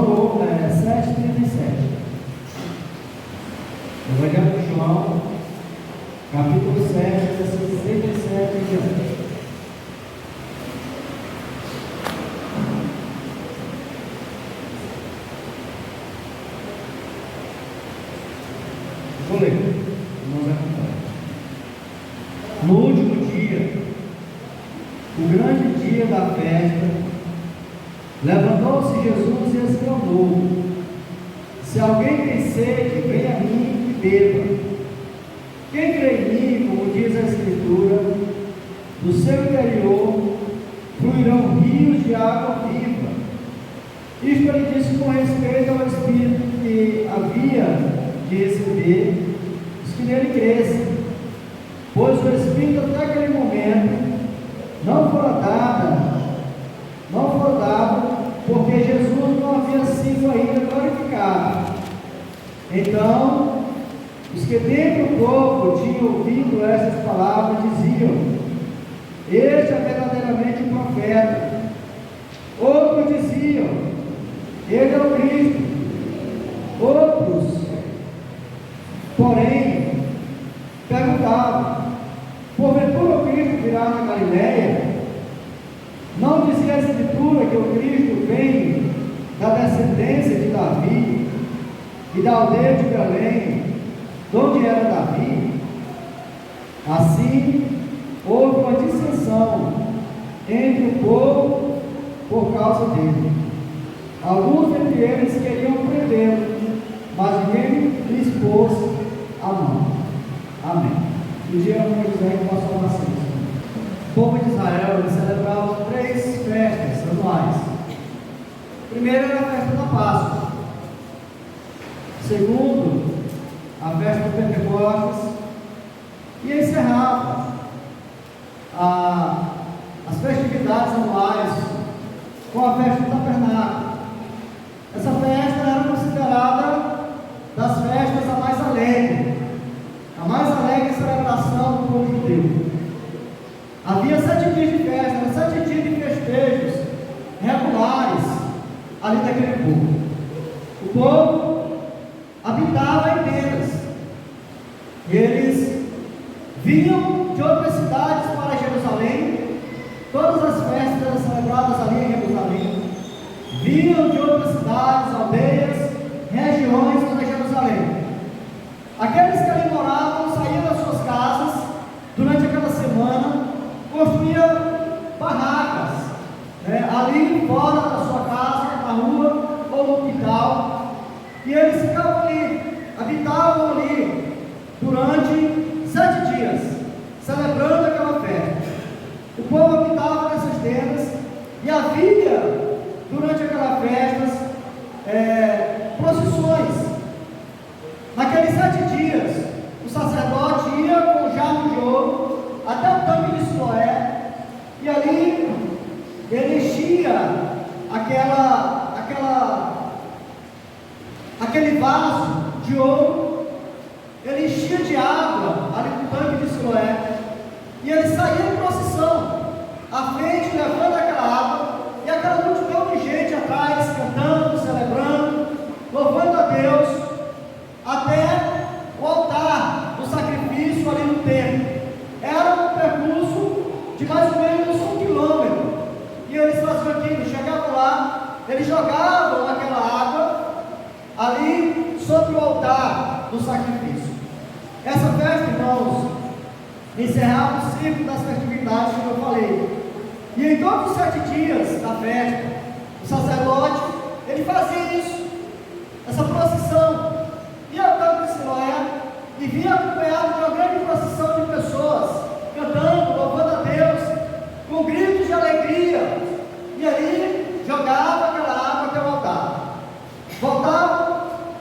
João 7,37. Evangelho de João, capítulo 7, versículos 37 e diante. Vou ler, vamos acompanhar. No último dia, o grande dia da festa, levantou-se Jesus e exclamou: se alguém tem sede, venha a mim e beba. Quem crê em mim, como diz a Escritura, do seu interior fluirão rios de água viva. Isto ele disse com respeito ao Espírito que havia de receber os que nele crescem, pois o Espírito até aquele momento não fora dado, porque Jesus não havia sido ainda glorificado. Então, os que dentre o povo tinham ouvido essas palavras diziam: este é verdadeiramente um profeta. Outros diziam: ele é o Cristo. Outros, porém, perguntavam: porventura o Cristo virá na Galileia? Não dizia a Escritura que o Cristo vem da descendência de Davi e da aldeia de Belém, de onde era Davi? Assim, houve uma dissensão entre o povo por causa dele. Alguns entre eles queriam prendê-lo, mas ninguém lhes pôs a mão. Amém. O dia Moisés que passou na ciência. O povo de Israel celebrava 3 festas anuais. Primeiro era a festa da Páscoa. Segundo, a festa do Pentecostes. E encerrava as festividades anuais com a festa do Tabernáculo. Essa festa era considerada das festas a mais alegre celebração do povo judeu. Havia 7 dias de festa, 7 dias de festejos regulares ali daquele povo. O povo habitava em tendas. Eles vinham de outras cidades para Jerusalém. Todas as festas eram celebradas ali em Jerusalém. Vinham de outras cidades, aldeias, regiões para Jerusalém. Aqueles que ali moravam saíam das suas casas durante aquela semana, construíam barracas, ali fora da sua casa, na rua ou no quintal, e eles ficavam ali, habitavam ali durante 7 dias, celebrando aquela festa. O povo habitava nessas tendas e havia durante aquelas festas procissões. Naqueles 7 dias, o sacerdote ia com o jarro de ouro até o tanque de Siloé, e ali ele enchia aquele vaso de ouro, ele enchia de água ali no tanque de Siloé, e ele saía em procissão, à frente levando aquela água, e aquela multidão de gente atrás, cantando, celebrando, louvando a Deus, até o altar do sacrifício ali no templo. Era um percurso de mais ou menos 1 quilômetro, e eles faziam aquilo, chegavam lá, eles jogavam aquela água ali sobre o altar do sacrifício. Essa festa, irmãos, encerrava o ciclo das festividades que eu falei. E em todos os 7 dias da festa, o sacerdote, ele fazia isso, essa procissão, ia ao tanque de Siloé e vinha acompanhado de uma grande procissão de pessoas, cantando, louvando a Deus, com gritos de alegria, e ali jogava aquela água até o altar. Voltavam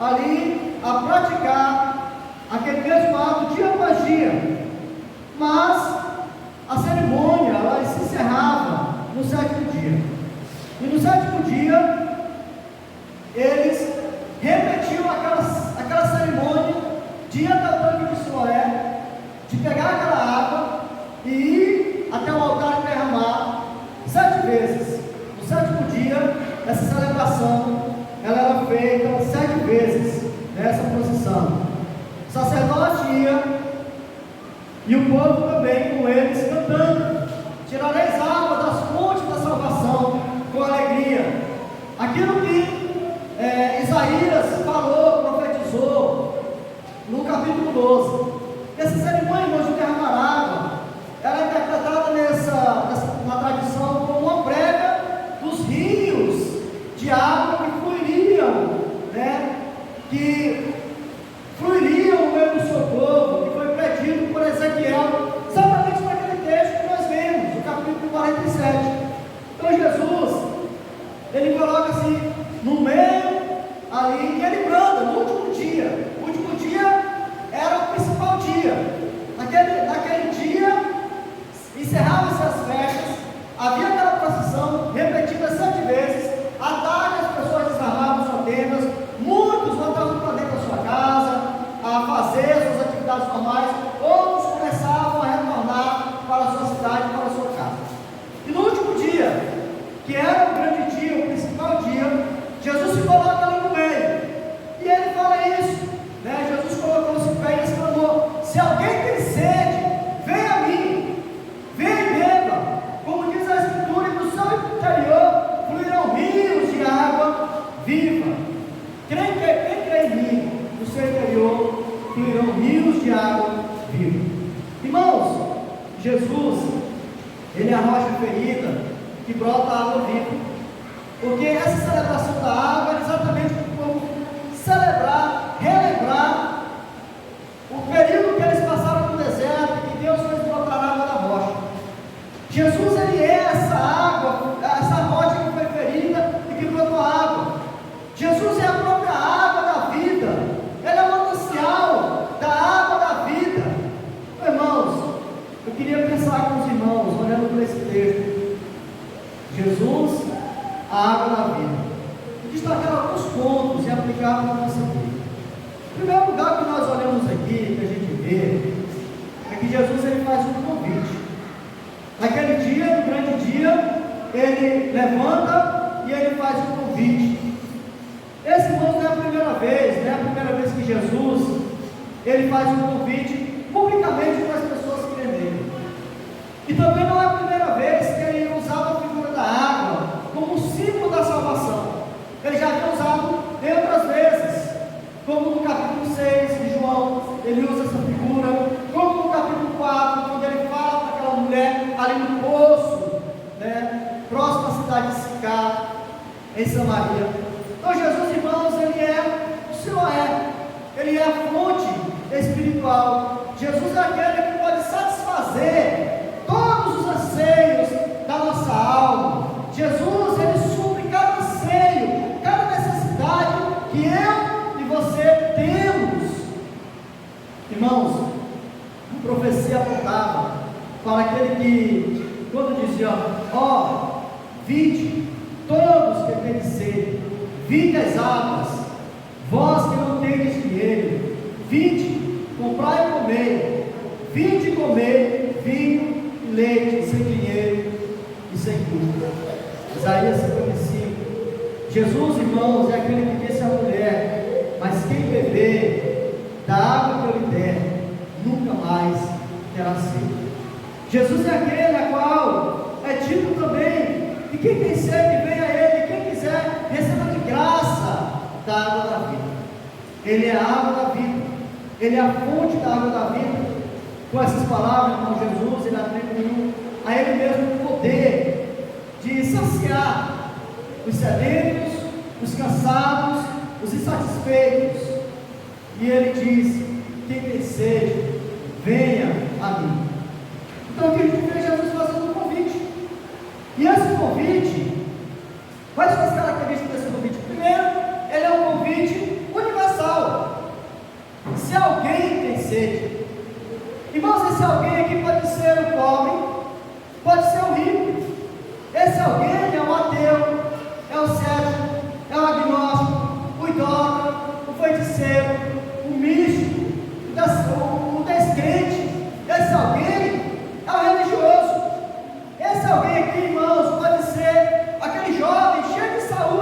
ali a praticar aquele mesmo ato dia após dia, mas a cerimônia ela se encerrava no 7º dia, e no 7º dia eles repetiam aquela cerimônia de ir até o tanque de Siloé, de pegar aquela água e ir até o altar e derramar 7 vezes. No 7º dia, essa celebração ela era feita 7 vezes nessa procissão. O sacerdote ia e o povo também com eles cantando: tirareis água das fontes da salvação com alegria. Aquilo que Isaías falou, profetizou no capítulo 12. Essa cerimônia, irmãos, de derramar água, ela é interpretada na tradição como uma prévia dos rios de água que fluiriam, que fluiriam no meio do seu povo, que foi predito por Ezequiel, exatamente naquele texto que nós vemos, no capítulo 47. Então Jesus, ele coloca assim, no meio ali, e ele branda no último dia. O último dia era o principal dia. Naquele dia, encerravam-se as festas, havia aquela procissão repetida 7 vezes. À tarde as pessoas desarmavam suas tendas, muitos voltavam para dentro da sua casa a fazer suas atividades normais, outros começavam a retornar para a sua cidade, para a sua casa. E no último dia, que era o grande dia, o principal dia, Jesus se coloca ali no meio, e ele fala isso, Jesus colocou-se em pé e exclamou: se alguém tem sede, venha a mim, venha e beba, como diz a Escritura, e do seu interior fluirão rios de água viva. Quem crê em mim, do seu interior fluirão rios de água viva. Irmãos, Jesus, ele é a rocha ferida que brota água viva. Porque essa celebração da água é exatamente como celebrar, relembrar o período que eles passaram no deserto, que Deus fez brotar água da rocha. Jesus, ele é essa água, essa rocha que foi ferida e que brotou água. Jesus é a própria água da vida. Ele é o manancial da água da vida. Irmãos, eu queria pensar com os irmãos, olhando para esse texto. Jesus, a água da vida. E destacar alguns pontos e aplicar na nossa vida. O primeiro lugar que nós olhamos aqui, que a gente vê, é que Jesus, ele faz um convite. Naquele dia, no grande dia, ele levanta e ele faz um convite. Esse, irmão, não é a primeira vez, que Jesus, ele faz um convite publicamente para as pessoas que creem nele. E também não é a primeira vez que ele usava a figura da água como símbolo da salvação. Ele já havia usado em outras vezes, como no capítulo 6 de João, ele usa essa figura, como no capítulo 4, quando ele fala para aquela mulher ali no poço, próximo à cidade de Sicar, em Samaria. Então Jesus, irmãos, ele é o Senhor, ele é a fonte espiritual. Jesus é aquele que pode satisfazer todos os anseios da nossa alma. Jesus, ele supre cada anseio, cada necessidade que eu e você temos. Irmãos, a profecia apontava para aquele que, quando dizia: vinde, todos que têm sede, vinde às águas, vós que não tendes dinheiro, vinde, comprai e comei, vinde comer vinho e leite, sem dinheiro e sem culpa. Isaías 55. Jesus, irmãos, é aquele que disse à mulher: mas quem beber da água que eu lhe der, nunca mais terá sede. Jesus é aquele a qual é dito também que quem tem sede, venha a ele, quem quiser, receba de graça da água da vida. Ele é a água da vida, ele é a fonte da água da vida. Com essas palavras, irmão, Jesus, ele atribuiu a ele mesmo o poder de saciar os sedentos, os cansados, os insatisfeitos. E ele diz: quem tem sede, venha a mim. Então aqui a gente vê Jesus fazendo um convite. E esse convite, quais são as características desse convite? Primeiro, ele é um convite universal. Se alguém tem sede, irmãos, esse alguém aqui pode ser o pobre, pode ser o rico. Esse alguém é o ateu, é o cético, é o agnóstico, o idólatra, o feiticeiro, o místico, o descrente. Esse alguém é o religioso. Esse alguém aqui, irmãos, pode ser aquele jovem cheio de saúde,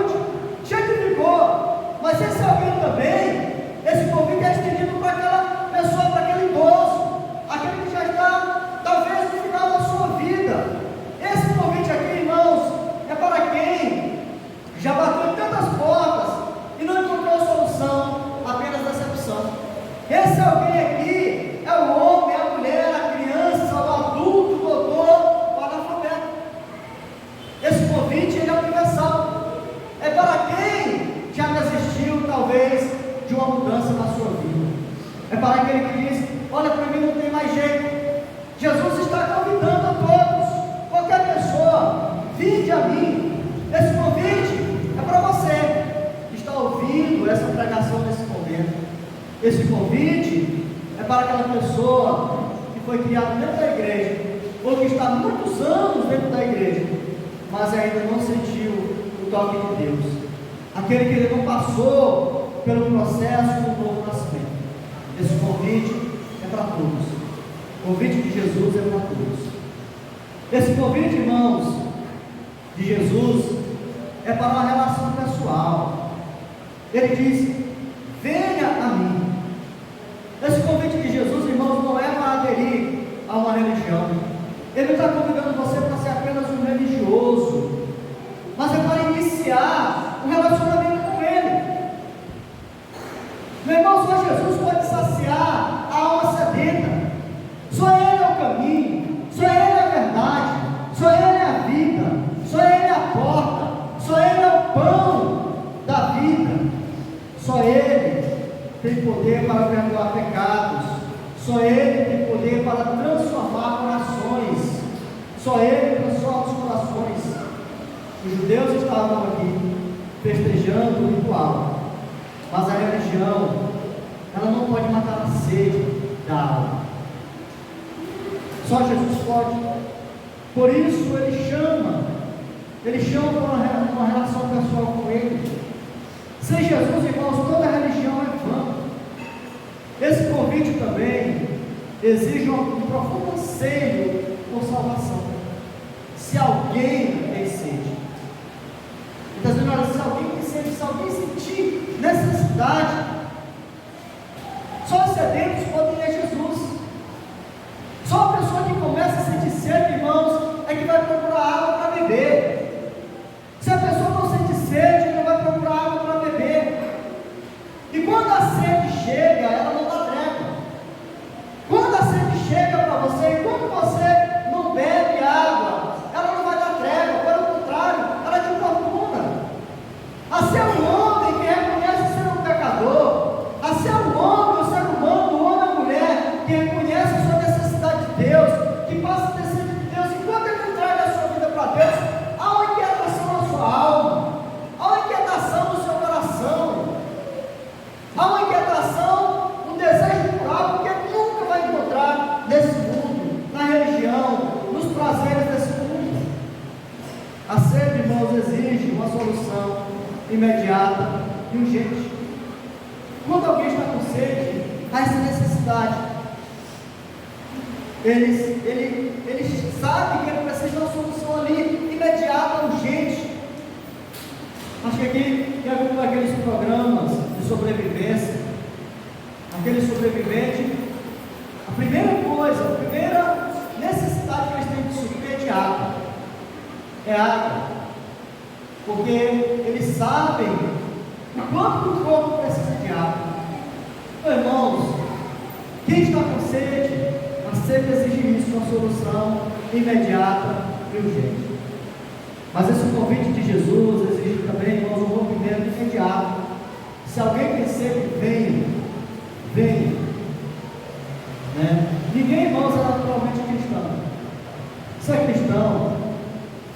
convite ele é universal. É para quem já desistiu, talvez, de uma mudança na sua vida. É para aquele que diz: olha, para mim não tem mais jeito. Jesus está convidando a todos, qualquer pessoa, vinde a mim. Esse convite é para você que está ouvindo essa pregação nesse momento. Esse convite é para aquela pessoa que foi criada dentro da igreja, ou que está há muitos anos dentro da igreja, mas ainda não sentiu o toque de Deus. Aquele que ainda não passou pelo processo do novo nascimento. Esse convite é para todos. O convite de Jesus é para todos. Esse convite, irmãos, de Jesus é para uma relação pessoal. Ele diz: venha a mim. Esse convite de Jesus, irmãos, não é para aderir a uma religião. Ele não está convidando você para ser apenas um religioso, mas é para iniciar um relacionamento com Ele. Meu irmão, só Jesus pode saciar a alma sedenta. Só Ele é o caminho, só Ele é a verdade, só Ele é a vida, só Ele é a porta, só Ele é o pão da vida. Só Ele tem poder para perdoar pecados, só Ele tem poder para transformar corações, só Ele transforma os corações. Os judeus estavam aqui festejando o ritual, mas a religião, ela não pode matar a sede da alma. Só Jesus pode. Por isso Ele chama para uma relação pessoal com Ele. Sem Jesus, irmãos, toda religião é vã. Esse convite também exige um profundo anseio por salvação. Se alguém tem sede, está dizendo: olha, se alguém tem sede, se alguém sentir necessidade, só os sedentos podem ir a Jesus. Só a pessoa que começa a sentir sede, irmãos, é que vai procurar água para beber. Se a pessoa não sente sede, ele não vai procurar água para beber. E quando a sede chega, ela não dá trégua. Quando a sede chega para você, e quando você não bebe água, ela não vai dar trégua. Pelo contrário, ela te importuna. A ser um homem que reconhece ser um pecador, a ser um homem, o ser humano, o homem ou a mulher que reconhece a sua necessidade de Deus, que passa a ter sede de Deus, enquanto ele entrega a sua vida para Deus, há uma inquietação na sua alma, há uma inquietação no seu coração, há uma inquietação, um desejo por algo que ele nunca vai encontrar nesse mundo, na religião, nos prazeres desse mundo. A sede, irmãos, exige uma solução imediata e urgente. Quando alguém está com sede, há essa necessidade. Ele sabe que ele precisa de uma solução ali, imediata, urgente. Acho que aqui, em algum daqueles programas de sobrevivência, aquele sobrevivente, a primeira coisa, a primeira necessidade que eles têm de suprir é de água. É água. Porque eles sabem o quanto o corpo precisa de água. Meus irmãos, quem está com sede, a sede exige isso, uma solução imediata e urgente. Mas esse convite de Jesus exige também, irmãos, um rompimento imediato. Se alguém tem sede, venha. Venha. Né? Ninguém, irmãos, é naturalmente cristão. Ser cristão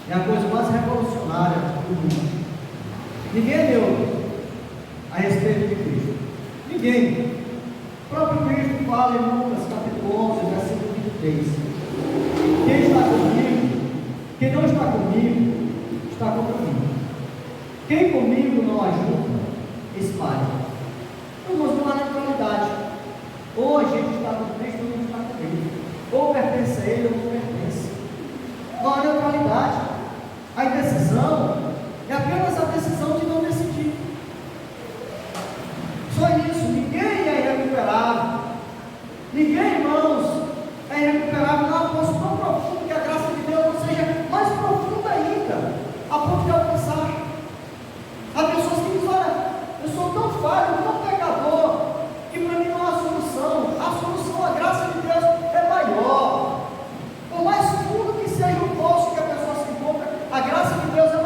é a coisa mais revolucionária do mundo. Ninguém é neutro a respeito de Cristo. Ninguém. O próprio Cristo fala em Lucas capítulo 11, versículo 23. Quem está comigo, quem não está comigo, está contra mim. Quem comigo não ajuda, espalha. Irmãos, não há neutralidade. Ou a gente está com Cristo ou não está com Ele. Ou pertence a Ele ou não pertence. Não há neutralidade. A indecisão é apenas a decisão de não decidir. Só isso. Ninguém é irrecuperável. Ninguém, irmãos, é irrecuperável. Não há poço tão profundo que a graça de Deus não seja mais profunda ainda, a ponto de alcançar. Há pessoas que dizem: olha, eu sou tão falho, tão pecador, que para mim não há solução. A solução, a graça de Deus é maior. Por mais fundo que seja o poço que a pessoa se encontra, a graça de Deus é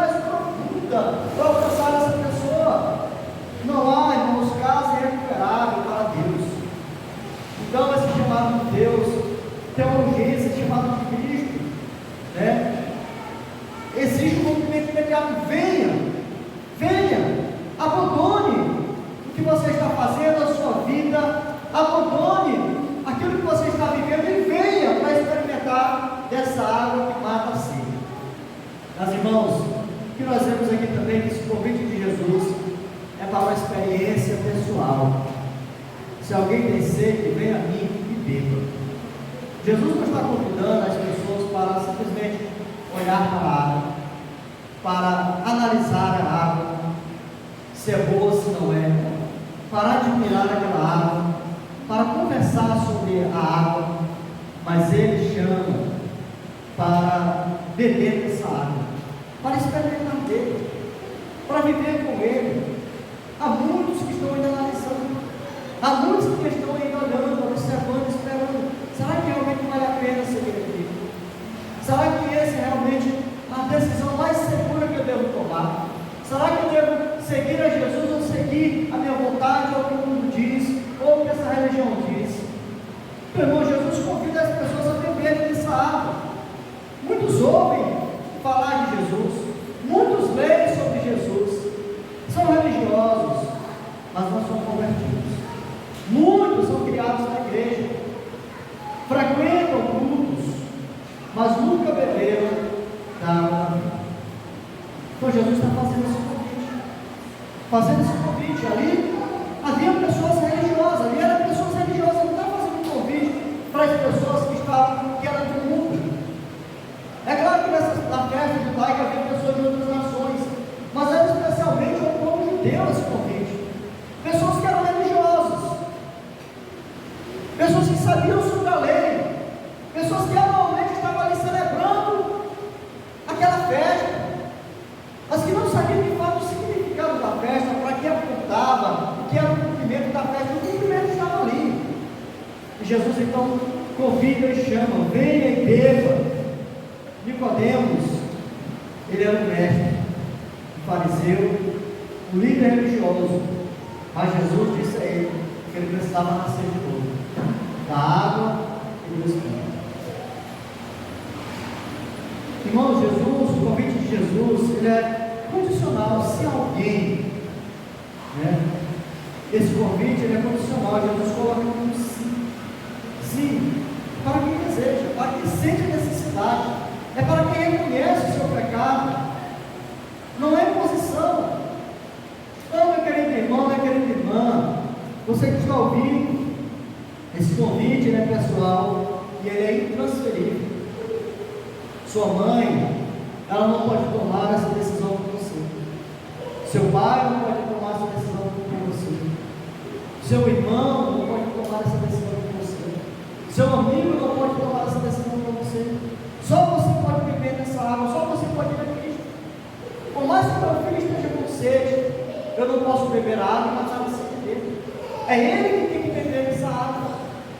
você está fazendo, a sua vida, abandone aquilo que você está vivendo e venha para experimentar dessa água que mata a sede. Mas, irmãos, o que nós vemos aqui também, que esse convite de Jesus é para uma experiência pessoal. Se alguém tem sede, venha a mim e beba. Jesus não está convidando as pessoas para simplesmente olhar para a água, para analisar a água, se é boa ou se não é, para admirar aquela água, para conversar sobre a água, mas Ele chama para beber dessa água, para experimentar dele, para viver com Ele. Há muitos que estão ainda analisando, há muitos que estão ainda olhando, observando, esperando. Será que realmente vale a pena seguir aqui? Será que essa é realmente a decisão mais segura que eu devo tomar? Será que eu devo seguir a Jesus ou seguir a minha vontade, ou o que o mundo diz, ou o que essa religião diz? Meu irmão, Jesus convida as pessoas a beberem dessa água. Muitos ouvem falar de Jesus, muitos leem sobre Jesus, são religiosos, mas não são convertidos. Muitos são criados na igreja, frequentam cultos, mas nunca beberam da água da vida. Então Jesus está fazendo esse convite. Ali havia pessoas religiosas, ali eram pessoas religiosas, não está fazendo um convite para as pessoas que eram do mundo. É claro que na festa judaica havia pessoas de outras nações, mas era especialmente ao povo judeu esse convite. Pessoas que eram religiosas, pessoas que sabiam sobre a lei, pessoas que anualmente estavam ali celebrando aquela festa, mas que não sabiam de fato o significado da festa, para que apontava, o que era o cumprimento da festa. O cumprimento estava ali. E Jesus então convida e chama: venha e beba. Nicodemos, ele era o mestre, o fariseu, o líder religioso, mas Jesus disse a ele que ele precisava nascer de novo, da água e do Espírito. Irmãos, Jesus, o convite de Jesus, ele é condicional. Se alguém, esse convite ele é condicional. Jesus coloca como sim, sim, para quem deseja, para quem sente a necessidade, é para quem reconhece o seu pecado, não é imposição. Não, meu querido irmão, minha querida irmã, você que está ouvindo, esse convite ele é pessoal e ele é intransferível. Sua mãe, ela não pode tomar essa decisão por você. Seu pai não pode tomar essa decisão por você. Seu irmão não pode tomar essa decisão por você. Seu amigo não pode tomar essa decisão por você. Só você pode beber dessa água, só você pode ir a Cristo. Por mais que meu filho esteja com sede, eu não posso beber a água e matar a sede dele. É ele que tem que beber dessa água.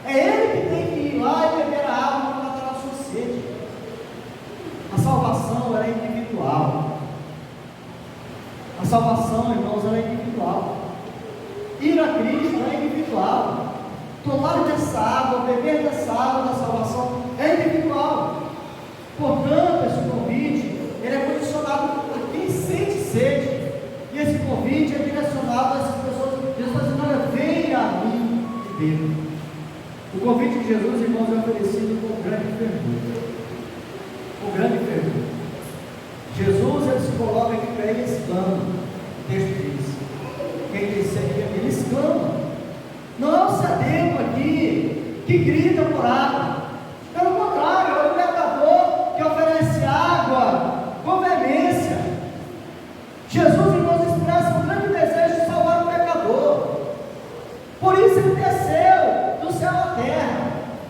É ele que tem que ir lá e beber a água para matar a sua sede. A salvação ela é individual. A salvação, irmãos, ela é individual. Ir a Cristo é individual. Tomar dessa água, beber dessa água da salvação é individual. Portanto, esse convite ele é condicionado a quem sente sede. E esse convite é direcionado a essas pessoas. Jesus está dizendo: olha, venha a mim e beba. O convite de Jesus, irmãos, é oferecido com grande fervor. O grande fervor. Jesus ele se coloca aqui para ele exclama. O texto diz: quem disse aqui, ele exclama. Não é o sedento aqui que grita por água. Pelo contrário, é o pecador que oferece água com veemência. Jesus, irmãos, expressa um grande desejo de salvar o pecador. Por isso ele desceu do céu à terra.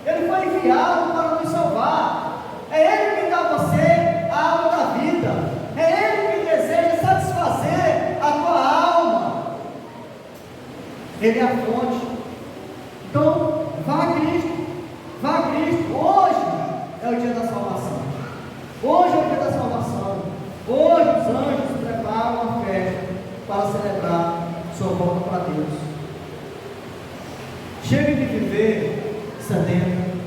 Ele foi enviado para nos salvar. É Ele que dá a você a água da vida. É Ele que deseja satisfazer a tua alma. Ele é a fonte. Então, vá a Cristo. Vá a Cristo. Hoje é o dia da salvação. Hoje é o dia da salvação. Hoje os anjos preparam uma festa para celebrar sua volta para Deus. Chega de viver sedento.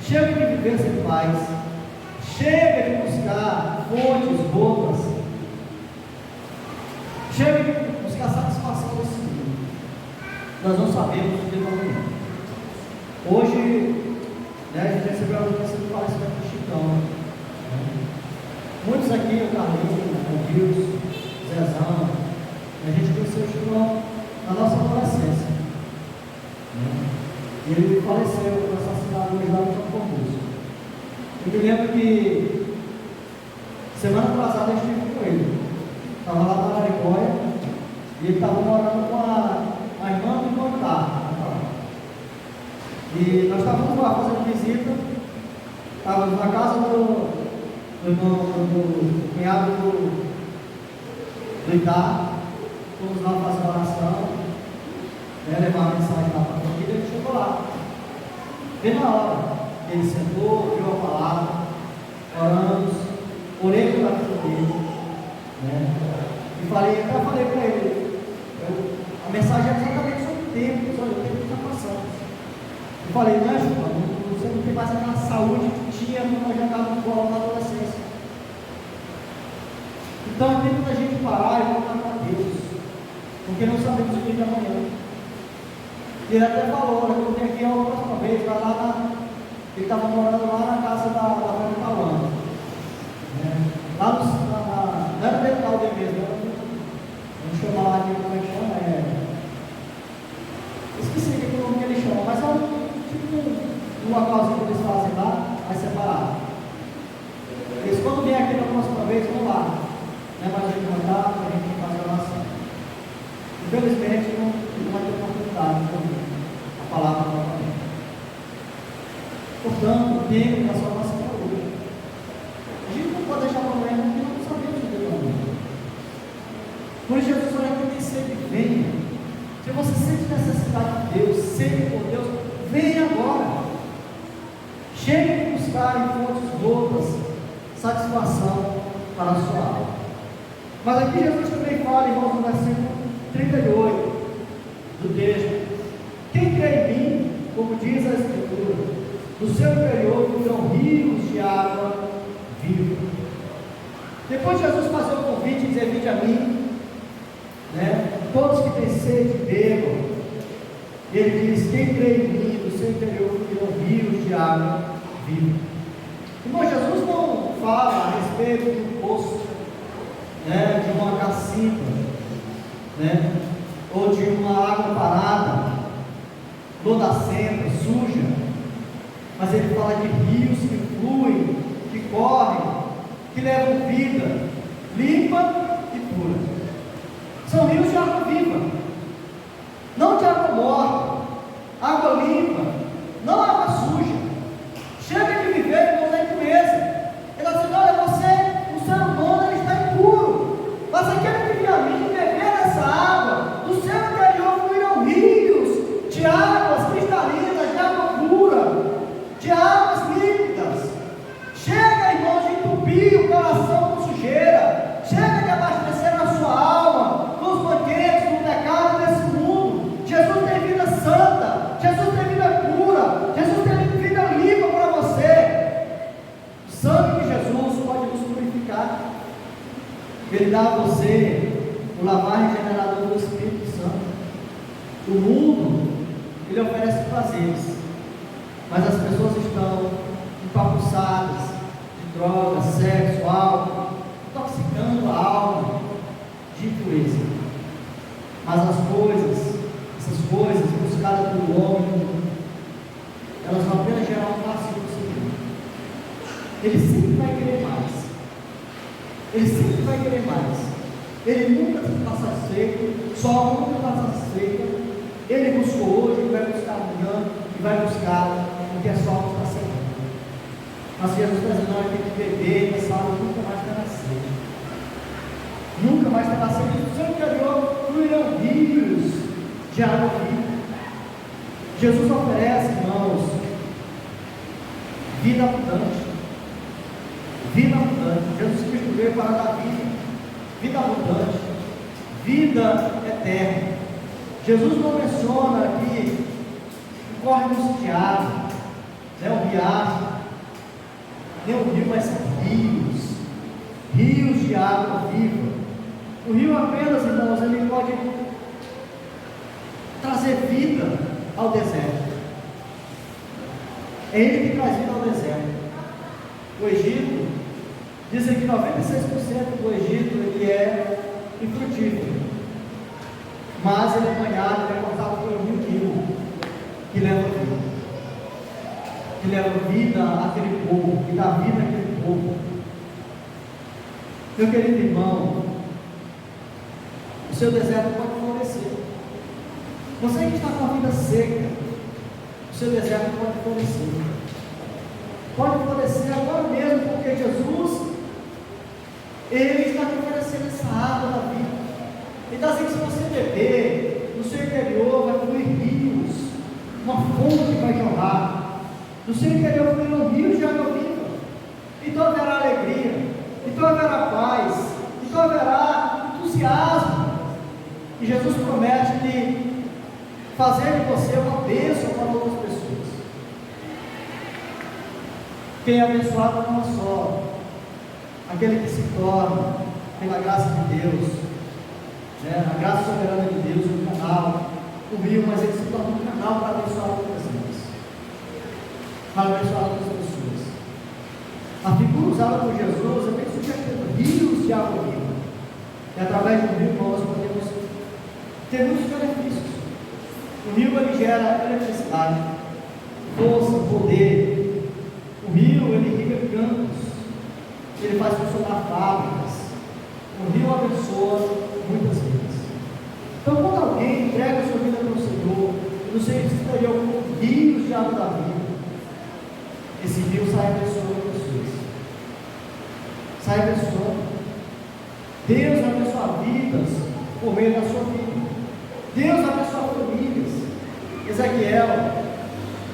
Chega de viver sem paz. Chega de buscar fontes boas. Chega de buscar satisfação desse mundo. nós não sabemos o dia da manhã. Hoje, né, a gente recebeu a notícia do falecimento do Chicão. Né? Muitos aqui, o Carlinhos, o Wilson, o Zezão, a gente conheceu o Chicão na nossa adolescência. Né? E ele faleceu, foi assassinado hoje lá no Campo Augusto. Eu me lembro que semana passada eu estive com ele. Estava lá na Araricóia e ele estava morando com a irmã do Montar. E nós estávamos lá fazendo visita, estávamos na casa do cunhado do Itá, fomos lá fazer uma oração, né, levar uma mensagem lá para a família, ele chegou lá. Bem na hora, ele sentou, viu a palavra, oramos, orei pela vida dele, né, e até falei para ele, a mensagem é exatamente sobre o tempo, olha, o tempo que está passando. Eu falei, não, você não tem mais aquela saúde que tinha quando nós jogávamos bola na adolescência. Então é tempo da gente parar e voltar para Deus, porque não sabemos o dia de amanhã. E ele até falou, olha, eu tenho aqui a próxima vez, vai lá ele estava morando lá na casa da Fábio Tauana. Lá não era dentro da aldeia mesmo, vamos chamar lá de como é que chama? Esqueci o nome que ele chama, mas é um localzinho que eles fazem lá, vai separado. Eles quando vêm aqui na próxima vez, vão lá. Não é mais a gente mandar, a gente fazer a oração. Infelizmente não vai ter oportunidade de ouvir a palavra novamente. Portanto, o tempo da salvação é hoje. A gente não pode deixar problema porque não sabemos o que é amanhã. Por isso Jesus olha que tem sede, venha. Se você sente necessidade de Deus, sede por Deus, venha agora. Chegue de buscar em fontes boas satisfação para a sua alma. Mas aqui Jesus também fala, irmãos, no versículo 38 do texto: quem crê em mim, como diz a Escritura, do seu interior fluirão rios de água viva. Depois de Jesus fazer o convite e dizer: vinde a mim, né? Todos que têm sede, bebam. Ele diz: quem crê em mim, do seu interior fluirão rios de água viva. Irmão, Jesus não fala a respeito de um poço, né, de uma cacimba, né, ou de uma água parada, lodacenta, suja, mas ele fala de rios que fluem, que correm, que levam vida limpa e pura. São rios de água viva, não de água morta, água limpa, não água suja. Chega de viver, irmão, na impureza. Ele diz: olha, você, o ser humano, ele está impuro, mas aquele que vier a mim beber dessa água, do seu interior fluirão rios de águas cristalinas, de água pura, de águas límpidas. Chega, irmão, de entupir o coração com sujeira. Chega de abastecer a sua alma com os banquetes do pecado desse mundo. Jesus tem vida santa, Jesus tem vida pura, Jesus tem vida limpa para você. O sangue de Jesus pode nos purificar. Ele dá a você o lavar regenerador do Espírito Santo. O mundo, ele oferece prazeres, mas as pessoas estão empapuçadas de drogas, sexo, álcool, intoxicando a alma de impureza. Mas essas coisas buscadas pelo homem, elas vão apenas gerar um vazio no Senhor. Ele sempre vai querer mais. Ele sempre vai querer mais. Ele nunca está satisfeito, só nunca está satisfeito. Ele buscou hoje, ele vai buscar amanhã, e vai buscar, porque a sua alma está sem. Mas Jesus está dizendo: olha, tem que beber dessa água, nunca mais terá sede. Nunca mais terá sede. Do seu interior fluirão rios de água viva. Jesus oferece, irmãos, vida abundante. Vida abundante. Jesus Cristo veio para dar vida abundante, vida eterna. Jesus não menciona aqui um córrego de água, um riacho, nem um rio, mas rios de água viva. O rio apenas, irmãos, ele pode trazer trazer vida ao deserto. É Ele que traz vida ao deserto. O Egito, dizem que 96% do Egito ele é infrutífero, mas ele é banhado, ele é cortado por um rio que leva vida àquele povo, que dá vida àquele povo. Meu querido irmão, o seu deserto pode florescer. Você que está com a vida seca, o seu deserto pode florescer. Pode florescer agora mesmo, porque Jesus, Ele está te oferecendo essa água da vida. Ele está dizendo que se você beber, no seu interior vai fluir rios, uma fonte vai jorrar. No seu interior fluirão rios de água viva. Então haverá alegria, então haverá paz, então haverá entusiasmo. E Jesus promete de fazer de você uma bênção para outras pessoas. Quem é abençoado não é só aquele que se torna, pela graça de Deus, a graça soberana de Deus, um canal, o rio, mas ele se torna um canal para abençoar outras vidas, para abençoar outras pessoas. A figura usada por Jesus é bem subjetiva, rios de água viva, e através do rio nós podemos ter muitos benefícios. O rio ele gera eletricidade, força, poder. O rio ele irriga campos, ele faz funcionar fábricas. O rio abençoa muitas vidas. Então, quando alguém entrega a sua vida para o Senhor, no seu exterior com rios de água da vida, esse rio sai abençoando pessoas, sai abençoando. Deus abençoa vidas por meio da sua vida. Deus abençoa famílias. Ezequiel,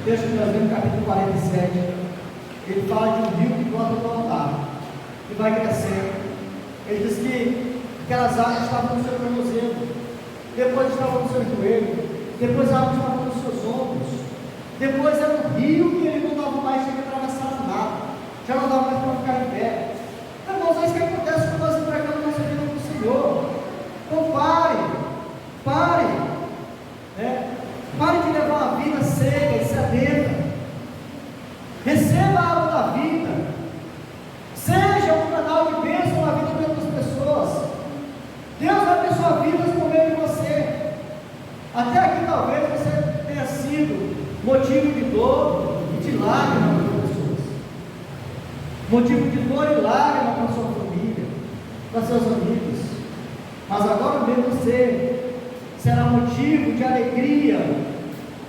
texto que nós vemos no capítulo 47, ele fala de um rio que brota do altar e vai crescendo. Ele diz que aquelas águas estavam no seu tornozelo, depois estavam no seu joelho, depois a água estava nos seus ombros, depois era um rio que ele não dava mais, tinha que atravessar nada, já não dava mais para ficar em pé. Irmãos, é isso que acontece quando nós entregamos nossa vida para o Senhor. Então pare, pare de levar uma vida seca e sedenta. Receba a água da vida, seja um canal de bênção na vida de outras pessoas. Deus vai abençoar vidas por meio de você. Até aqui talvez você tenha sido motivo de dor e de lágrima para as pessoas, motivo de dor e lágrima para a sua família, para seus amigos, mas agora mesmo você será motivo de alegria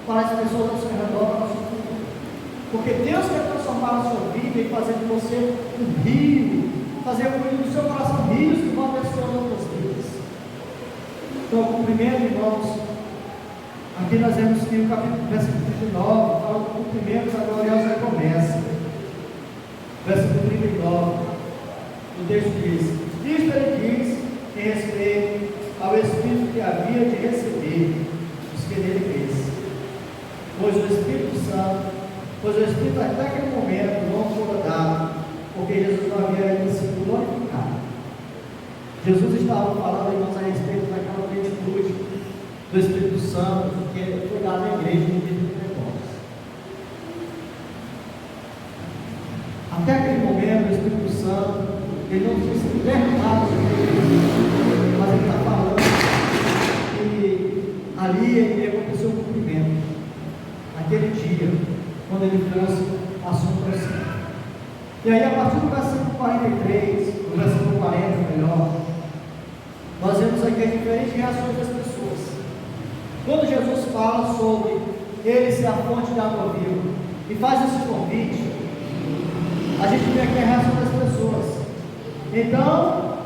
para as pessoas ao seu redor, para a sua família. Porque Deus quer transformar a sua vida e fazer de você um rio, fazer fluir do seu coração rios que vão abençoar outras vidas. Então, o cumprimento, irmãos, aqui nós vemos que o capítulo, versículo 39, fala do cumprimento da gloriosa promessa. Versículo 39, o texto diz: isto ele diz em respeito ao Espírito que havia de receber os que nele crescem. Pois o Espírito até aquele momento não foi dado, porque Jesus não havia ainda sido glorificado. Jesus estava falando, irmãos, a respeito daquela plenitude do Espírito Santo que foi dado à igreja no dia de Pentecostes. Até aquele momento, o Espírito Santo, ele não tinha sido derramado sobre a igreja, mas ele está falando que ali aconteceu o cumprimento, aquele dia, quando ele fosse assunto ao céu. E aí, a partir do versículo 43, do versículo 40, melhor, nós vemos aqui as diferentes reações das pessoas. Quando Jesus fala sobre ele ser a fonte de água viva e faz esse convite, a gente vê aqui a reação das pessoas. Então,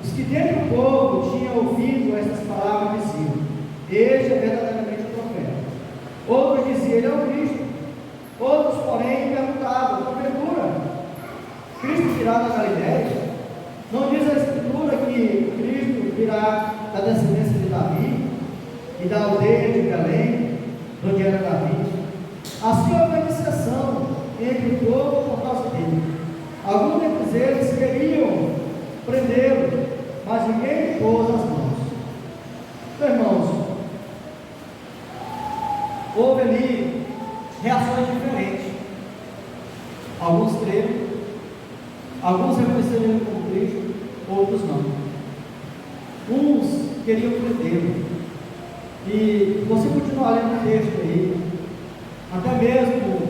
os que dentro do povo tinham ouvido essas palavras diziam: este é verdadeiramente o profeta. Outros diziam: ele é o Cristo. Outros, porém, perguntavam: porventura, Cristo virá da Galiléia? Não diz a Escritura que Cristo virá da descendência de Davi e da aldeia de Belém, onde era Davi? Assim houve uma disseção entre o povo por causa dele. Alguns dentre eles queriam prendê-lo, mas ninguém pôs as mãos. Então, irmãos, queriam prendê-lo. E você continua lendo o texto aí, até mesmo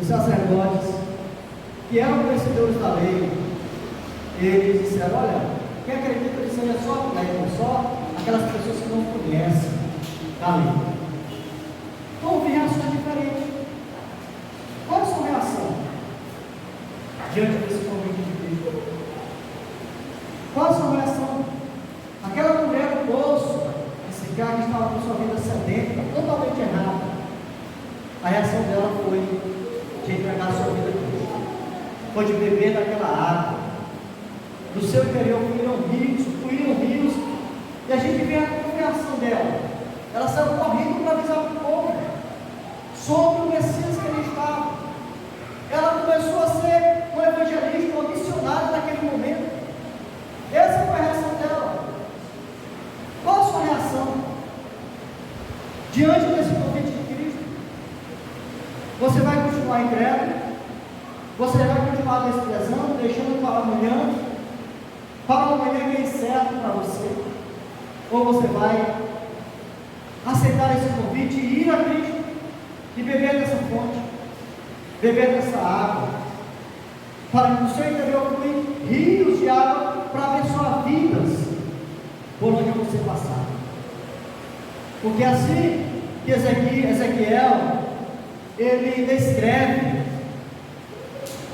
os sacerdotes, que eram conhecedores da lei, eles disseram: olha, quem acredita que isso aí é só atleta, só aquelas pessoas que não conhecem da lei. Então houve reações diferentes. Qual é a sua reação diante desse convite de Cristo? Qual é a sua reação? Aquela mulher do poço, esse cara que estava com sua vida sedenta, totalmente errada. A reação dela foi de entregar sua vida a Cristo, foi de beber daquela água. Do seu interior fluíram rios, e a gente vê a reação dela. Ela saiu correndo para avisar o povo sobre o Messias que ele estava. Ela começou a ser um evangelista, uma missionária naquele momento. Essa foi a reação dela. Qual a sua reação diante desse convite de Cristo? Você vai continuar incrédulo? Você vai continuar desprezando, deixando para amanhã? Para amanhã que é incerto para você? Ou você vai aceitar esse convite e ir a Cristo e beber dessa fonte, beber dessa água, para que no seu interior fluem rios de água para abençoar vidas por onde você passar? Porque assim que Ezequiel ele descreve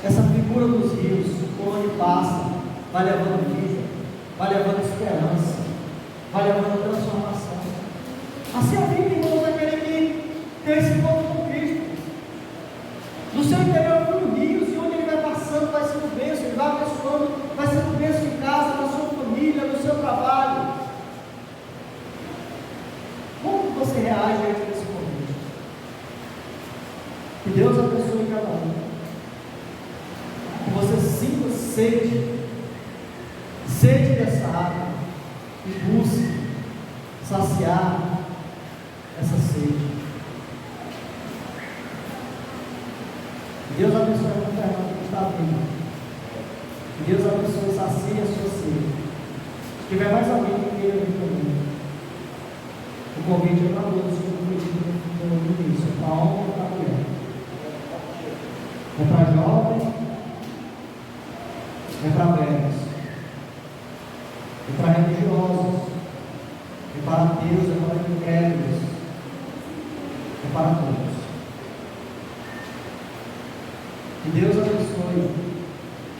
essa figura dos rios, por onde passa, vai levando vida, vai levando esperança, vai levando transformação. Assim a vida, irmãos, daquele que tem esse encontro com Cristo. No seu interior fluem rios, e onde ele vai passando, vai sendo bênção, ele vai abençoando, vai sendo bênção em casa, na sua família, no seu trabalho. Como você reage a esse convite? Que Deus abençoe cada um. Que você sinta sede dessa água e busque saciar essa sede. Que Deus abençoe a Fernanda que está vindo. Que Deus abençoe e sacie a sua sede. Se tiver mais alguém que queira vir também, o convite é para todos, como eu disse no início, é para homem e para mulher. É para jovens, é para velhos, é para religiosos, é para ateus, é para incrédulos, é para todos. Que Deus abençoe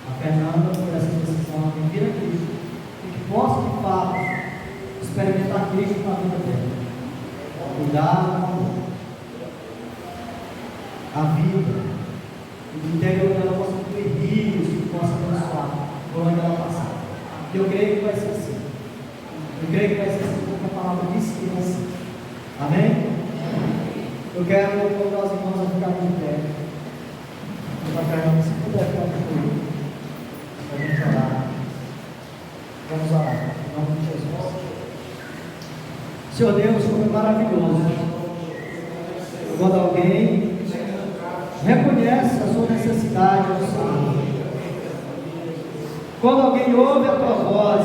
a Fernanda por essa decisão de vir a Cristo e que possa de fato experimentar Cristo na vida dela. Cuidar a vida e do interior dela possa fluir rios que possam abençoar por onde ela passar. E eu creio que vai ser assim. Eu creio que vai ser assim, porque a palavra diz que vai ser. Amém? Eu quero convidar os irmãos a ficar de pé. Se puder ficar comigo, para a gente orar. Vamos orar. Em nome de Jesus. Senhor Deus, como é maravilhoso quando alguém reconhece a sua necessidade ao Senhor. Quando alguém ouve a tua voz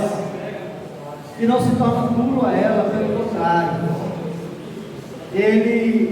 e não se torna duro a ela, pelo contrário, ele